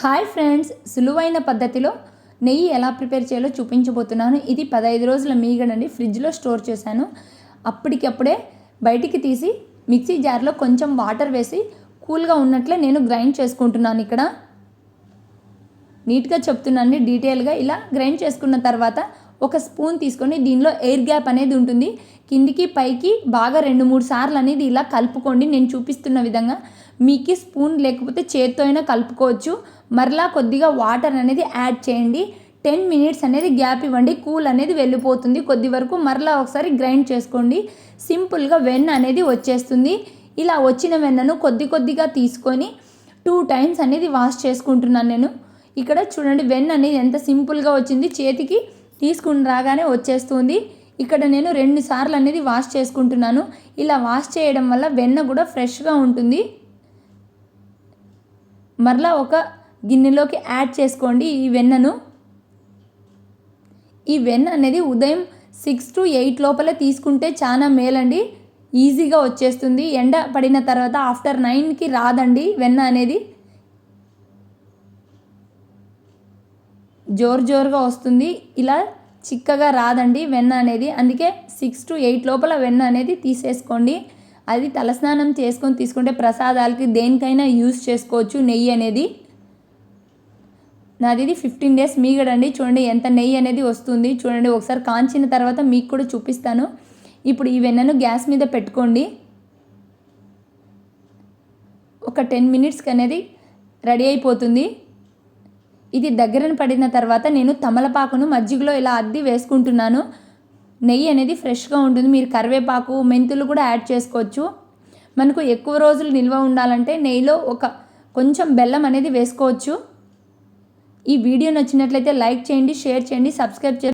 Hi friends, సులువైన పద్ధతిలో నెయ్యి ఎలా ప్రిపేర్ చేయాలో చూపించబోతున్నాను. ఇది 15 రోజుల మీగడండి. ఫ్రిడ్జ్లో స్టోర్ చేశాను. అప్పటికప్పుడే బయటికి తీసి మిక్సీ జార్లో కొంచెం వాటర్ వేసి కూల్గా ఉన్నట్లే నేను గ్రైండ్ చేసుకుంటున్నాను. ఇక్కడ నీట్గా చెప్తున్నాను, డీటెయిల్గా ఇలా గ్రైండ్ చేసుకున్న తర్వాత ఒక స్పూన్ తీసుకొని దీనిలో ఎయిర్ గ్యాప్ అనేది ఉంటుంది. కిందికి పైకి బాగా 2-3 సార్లు అనేది ఇలా కలుపుకోండి. నేను చూపిస్తున్న విధంగా మీకు స్పూన్ లేకపోతే చేత్తో అయినా కలుపుకోవచ్చు. మరలా కొద్దిగా వాటర్ అనేది యాడ్ చేయండి. 10 మినిట్స్ అనేది గ్యాప్ ఇవ్వండి. కూల్ అనేది వెళ్ళిపోతుంది కొద్ది వరకు. మరలా ఒకసారి గ్రైండ్ చేసుకోండి. సింపుల్గా వెన్న అనేది వచ్చేస్తుంది. ఇలా వచ్చిన వెన్నను కొద్దిగా తీసుకొని 2 టైమ్స్ అనేది వాష్ చేసుకుంటున్నాను నేను. ఇక్కడ చూడండి, వెన్న అనేది ఎంత సింపుల్గా వచ్చింది. చేతికి తీసుకుని రాగానే వచ్చేస్తుంది. ఇక్కడ నేను 2 సార్లు అనేది వాష్ చేసుకుంటున్నాను. ఇలా వాష్ చేయడం వల్ల వెన్న కూడా ఫ్రెష్గా ఉంటుంది. మరలా ఒక గిన్నెలోకి యాడ్ చేసుకోండి ఈ వెన్నను. ఈ వెన్న అనేది ఉదయం 6 to 8 లోపల తీసుకుంటే చాలా మేలండి. ఈజీగా వచ్చేస్తుంది. ఎండ పడిన తర్వాత ఆఫ్టర్ 9కి రాదండి వెన్న అనేది. జోరుగా వస్తుంది. ఇలా చిక్కగా రాదండి వెన్న అనేది. అందుకే 6 to 8 లోపల వెన్న అనేది తీసేసుకోండి. అది తలస్నానం చేసుకొని తీసుకుంటే ప్రసాదాలకి దేనికైనా యూస్ చేసుకోవచ్చు నెయ్యి అనేది. నాది 15 డేస్ మీగడండి. చూడండి ఎంత నెయ్యి అనేది వస్తుంది. చూడండి, ఒకసారి కాంచిన తర్వాత మీకు కూడా చూపిస్తాను. ఇప్పుడు ఈ వెన్నను గ్యాస్ మీద పెట్టుకోండి. ఒక 10 మినిట్స్కి అనేది రెడీ అయిపోతుంది. ఇది దగ్గరన పడిన తర్వాత నేను తమలపాకును మజ్జిగలో ఇలా అద్ది వేసుకుంటున్నాను. నెయ్యి అనేది ఫ్రెష్గా ఉంటుంది. మీరు కరివేపాకు, మెంతులు కూడా యాడ్ చేసుకోవచ్చు. మనకు ఎక్కువ రోజులు నిల్వ ఉండాలంటే నెయ్యిలో కొంచెం బెల్లం అనేది వేసుకోవచ్చు. ఈ వీడియో నచ్చినట్లయితే లైక్ చేయండి, షేర్ చేయండి, సబ్స్క్రైబ్ చేయండి.